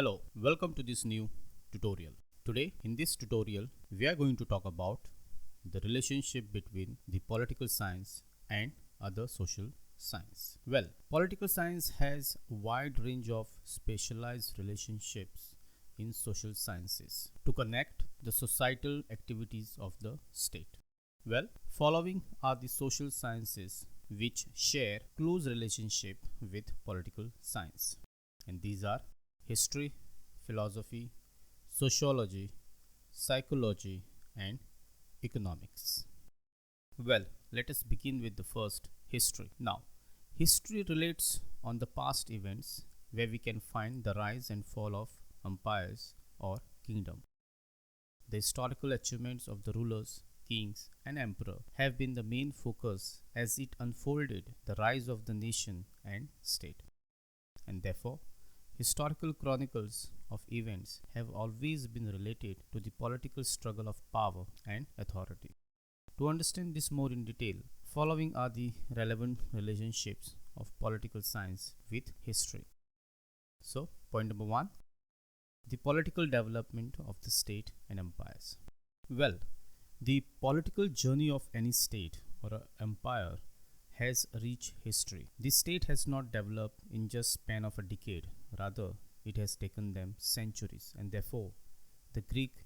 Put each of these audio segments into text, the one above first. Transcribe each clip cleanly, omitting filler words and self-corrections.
Hello, welcome to this new tutorial. Today in this tutorial we are going to talk about the relationship between the political science and other social science. Well, political science has a wide range of specialized relationships in social sciences to connect the societal activities of the state. Well, following are the social sciences which share close relationship with political science, and these are history, philosophy, sociology, psychology, and economics. Well, let us begin with the first, history. Now, history relates on the past events where we can find the rise and fall of empires or kingdom. The historical achievements of the rulers, kings, and emperor have been the main focus as it unfolded the rise of the nation and state. And therefore, historical chronicles of events have always been related to the political struggle of power and authority. To understand this more in detail, following are the relevant relationships of political science with history. So, point number 1, the political development of the state and empires. Well, the political journey of any state or an empire has a rich history. This state has not developed in just span of a decade. Rather, it has taken them centuries, and therefore, the Greek,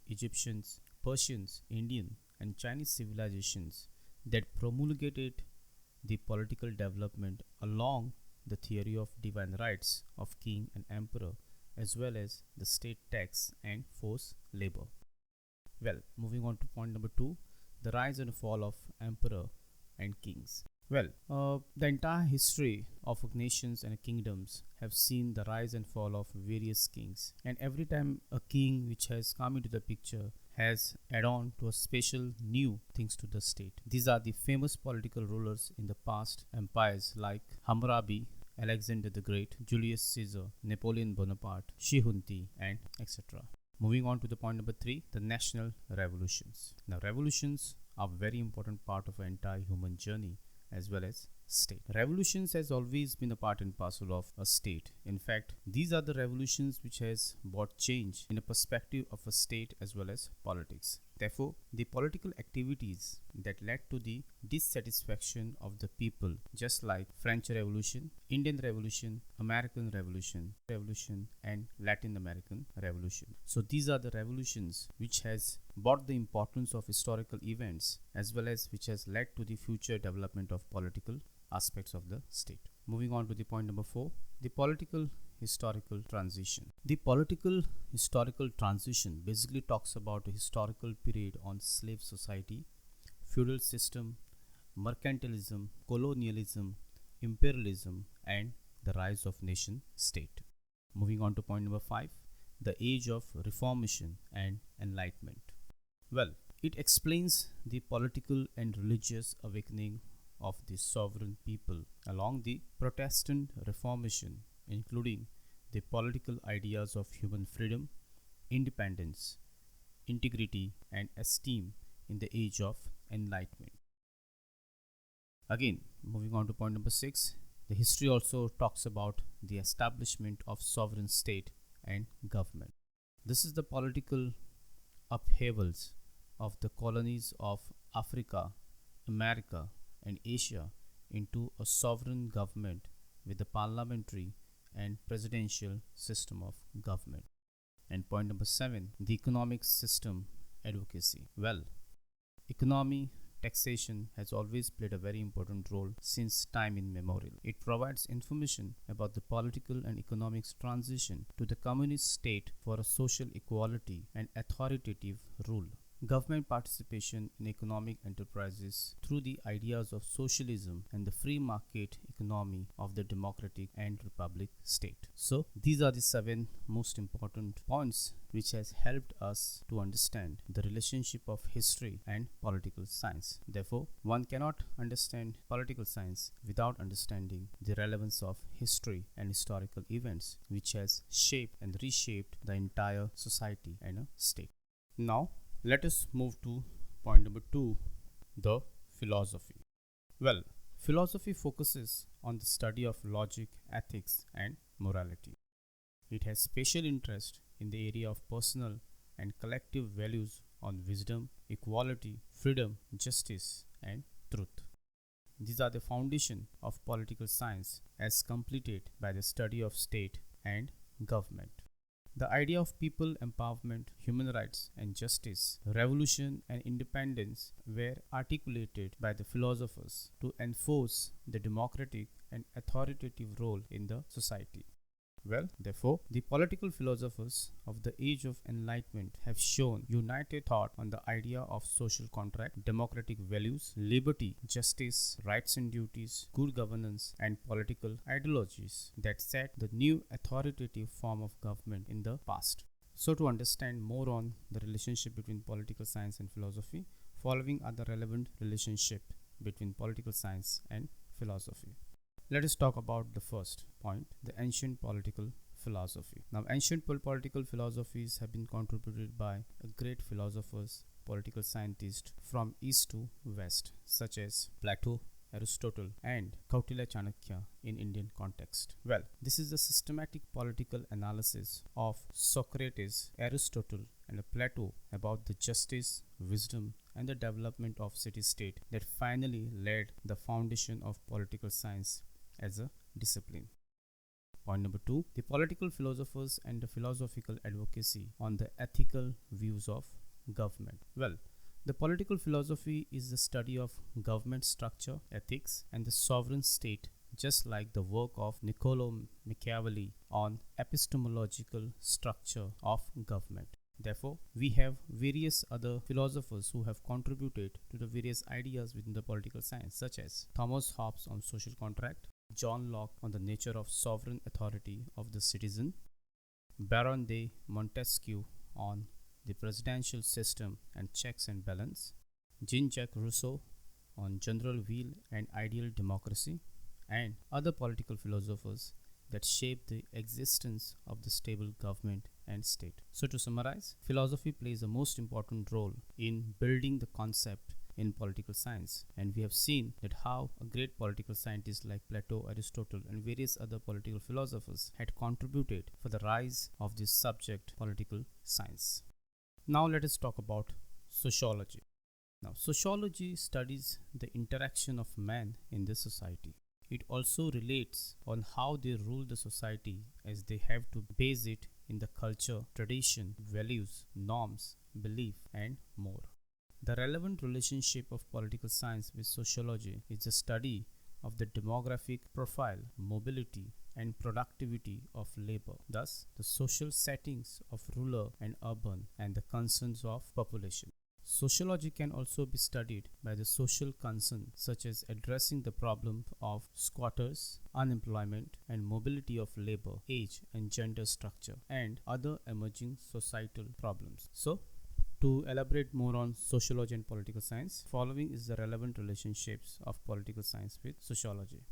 Egyptians, Persians, Indian, and Chinese civilizations that promulgated the political development along the theory of divine rights of king and emperor, as well as the state tax and forced labor. Well, moving on to point number 2, the rise and fall of emperor and kings. Well, the entire history of nations and kingdoms have seen the rise and fall of various kings, and every time a king which has come into the picture has add on to a special new things to the state. These are the famous political rulers in the past empires like Hammurabi, Alexander the Great, Julius Caesar, Napoleon Bonaparte, Shi Huangdi, and etc. Moving on to the point number 3, the national revolutions. Now, revolutions are a very important part of our entire human journey as well as state. Revolutions has always been a part and parcel of a state. In fact, these are the revolutions which has brought change in a perspective of a state as well as politics. Therefore, the political activities that led to the dissatisfaction of the people, just like French Revolution, Indian Revolution, American Revolution, and Latin American Revolution. So these are the revolutions which has brought the importance of historical events as well as which has led to the future development of political aspects of the state. Moving on to the point number 4, the political historical transition. The political historical transition basically talks about a historical period on slave society, feudal system, mercantilism, colonialism, imperialism, and the rise of nation state. Moving on to point number 5, the age of reformation and enlightenment. Well, it explains the political and religious awakening of the sovereign people along the Protestant Reformation, including the political ideas of human freedom, independence, integrity, and esteem in the age of enlightenment. Again, moving on to point number 6, the history also talks about the establishment of sovereign state and government. This is the political upheavals of the colonies of Africa, America, and Asia into a sovereign government with a parliamentary and presidential system of government. And point number 7, the economic system advocacy. Well, economy, taxation has always played a very important role since time immemorial. It provides information about the political and economic transition to the communist state for a social equality and authoritative rule. Government participation in economic enterprises through the ideas of socialism and the free market economy of the democratic and republic state. So these are the 7 most important points which has helped us to understand the relationship of history and political science. Therefore, one cannot understand political science without understanding the relevance of history and historical events which has shaped and reshaped the entire society and a state. Now, let us move to point number 2, the philosophy. Well, philosophy focuses on the study of logic, ethics, and morality. It has special interest in the area of personal and collective values on wisdom, equality, freedom, justice, and truth. These are the foundation of political science as completed by the study of state and government. The idea of people empowerment, human rights and justice, revolution and independence were articulated by the philosophers to enforce the democratic and authoritative role in the society. Well, therefore, the political philosophers of the age of enlightenment have shown united thought on the idea of social contract, democratic values, liberty, justice, rights and duties, good governance, and political ideologies that set the new authoritative form of government in the past. So, to understand more on the relationship between political science and philosophy, following are the relevant relationship between political science and philosophy. Let us talk about the first point, the ancient political philosophy. Now, ancient political philosophies have been contributed by great philosophers, political scientists from east to west, such as Plato, Aristotle, and Kautilya Chanakya in Indian context. Well, this is a systematic political analysis of Socrates, Aristotle, and Plato about the justice, wisdom, and the development of city-state that finally laid the foundation of political science as a discipline. Point number 2, the political philosophers and the philosophical advocacy on the ethical views of government. Well, the political philosophy is the study of government structure, ethics, and the sovereign state, just like the work of Niccolo Machiavelli on epistemological structure of government. Therefore, we have various other philosophers who have contributed to the various ideas within the political science, such as Thomas Hobbes on social contract, John Locke on the nature of sovereign authority of the citizen, Baron de Montesquieu on the presidential system and checks and balance, Jean-Jacques Rousseau on general will and ideal democracy, and other political philosophers that shape the existence of the stable government and state. So to summarize, philosophy plays a most important role in building the concept in political science, and we have seen that how a great political scientist like Plato, Aristotle, and various other political philosophers had contributed for the rise of this subject, political science. Now let us talk about sociology. Now, sociology studies the interaction of man in this society. It also relates on how they rule the society, as they have to base it in the culture, tradition, values, norms, belief, and more. The relevant relationship of political science with sociology is the study of the demographic profile, mobility, and productivity of labor, thus the social settings of rural and urban and the concerns of population. Sociology can also be studied by the social concern, such as addressing the problem of squatters, unemployment, and mobility of labor, age and gender structure, and other emerging societal problems. So, to elaborate more on sociology and political science, following is the relevant relationships of political science with sociology.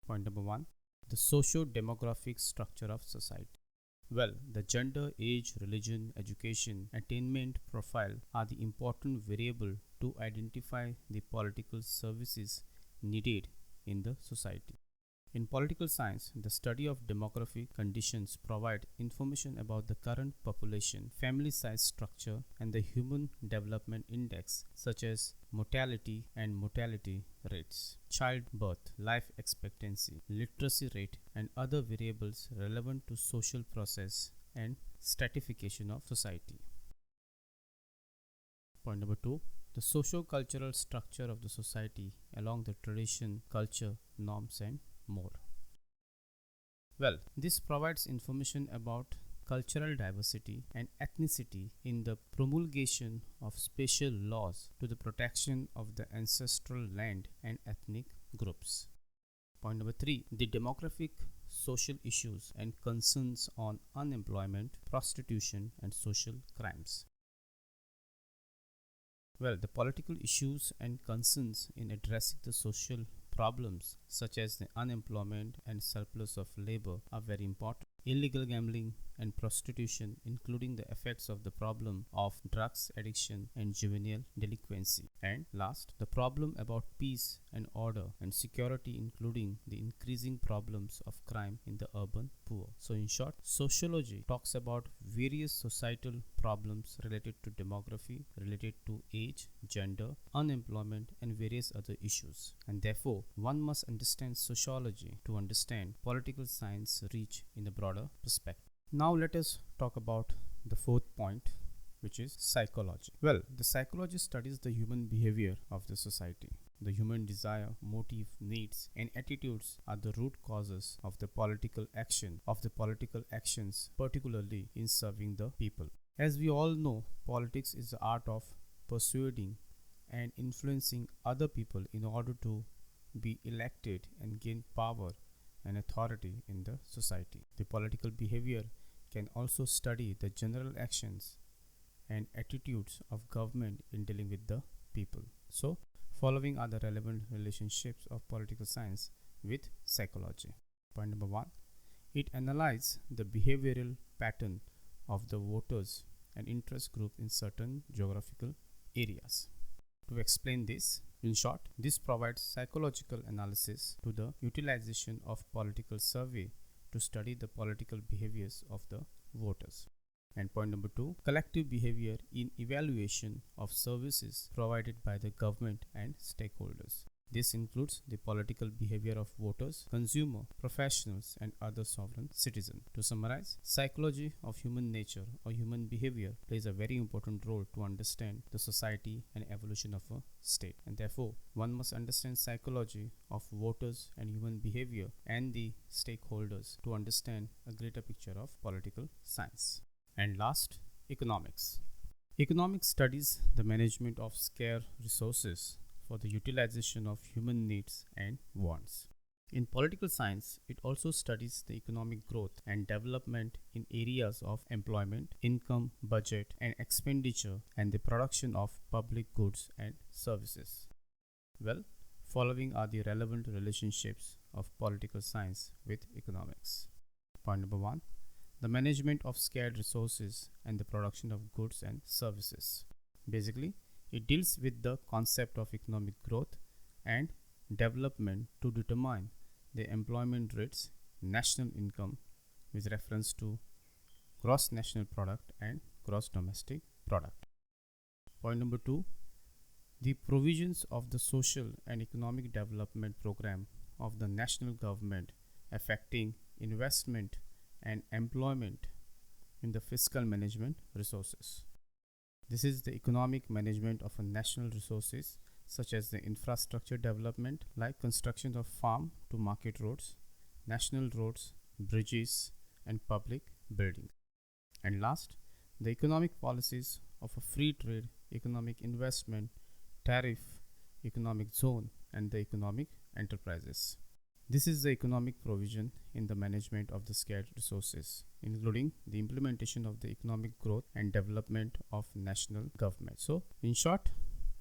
Point number 1, the socio-demographic structure of society. Well, the gender, age, religion, education, attainment profile are the important variable to identify the political services needed in the society. In political science, the study of demographic conditions provide information about the current population, family size structure, and the human development index, such as mortality and mortality rates, childbirth, life expectancy, literacy rate, and other variables relevant to social process and stratification of society. Point number 2, the socio-cultural structure of the society along the tradition, culture, norms, and more. Well, this provides information about cultural diversity and ethnicity in the promulgation of special laws to the protection of the ancestral land and ethnic groups. Point number 3, the demographic social issues and concerns on unemployment, prostitution, and social crimes. Well, the political issues and concerns in addressing the social problems such as the unemployment and surplus of labor are very important. Illegal gambling and prostitution, including the effects of the problem of drugs addiction and juvenile delinquency. And last, the problem about peace and order and security, including the increasing problems of crime in the urban poor. So in short, sociology talks about various societal problems related to demography, related to age, gender, unemployment, and various other issues. And therefore, one must understand sociology to understand political science reach in a broader perspective. Now let us talk about the fourth point, which is psychology. Well, the psychology studies the human behavior of the society. The human desire, motive, needs, and attitudes are the root causes of the political actions, particularly in serving the people. As we all know, politics is the art of persuading and influencing other people in order to be elected and gain power and authority in the society. The political behavior can also study the general actions and attitudes of government in dealing with the people. So, following are the relevant relationships of political science with psychology. Point number 1. It analyzes the behavioral pattern of the voters and interest group in certain geographical areas. To explain this, in short, this provides psychological analysis to the utilization of political survey to study the political behaviors of the voters. And point number 2, collective behavior in evaluation of services provided by the government and stakeholders. This includes the political behavior of voters, consumer, professionals, and other sovereign citizens. To summarize, psychology of human nature or human behavior plays a very important role to understand the society and evolution of a state. And therefore, one must understand psychology of voters and human behavior and the stakeholders to understand a greater picture of political science. And last, economics. Economics studies the management of scarce resources for the utilization of human needs and wants. In political science, it also studies the economic growth and development in areas of employment, income, budget, and expenditure, and the production of public goods and services. Well, following are the relevant relationships of political science with economics. Point number 1. The management of scarce resources and the production of goods and services. Basically, it deals with the concept of economic growth and development to determine the employment rates, national income with reference to gross national product and gross domestic product. Point number 2, the provisions of the social and economic development program of the national government affecting investment and employment in the fiscal management resources. This is the economic management of a national resources such as the infrastructure development like construction of farm to market roads, national roads, bridges, and public buildings. And last, the economic policies of a free trade, economic investment, tariff, economic zone, and the economic enterprises. This is the economic provision in the management of the scarce resources, including the implementation of the economic growth and development of national government. So, in short,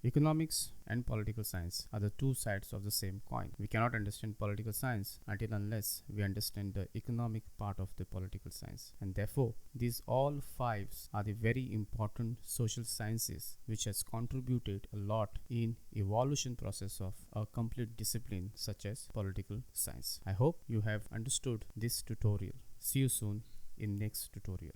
economics and political science are the two sides of the same coin. We cannot understand political science unless we understand the economic part of the political science. And therefore, these all five are the very important social sciences which has contributed a lot in evolution process of a complete discipline such as political science. I hope you have understood this tutorial. See you soon in next tutorial.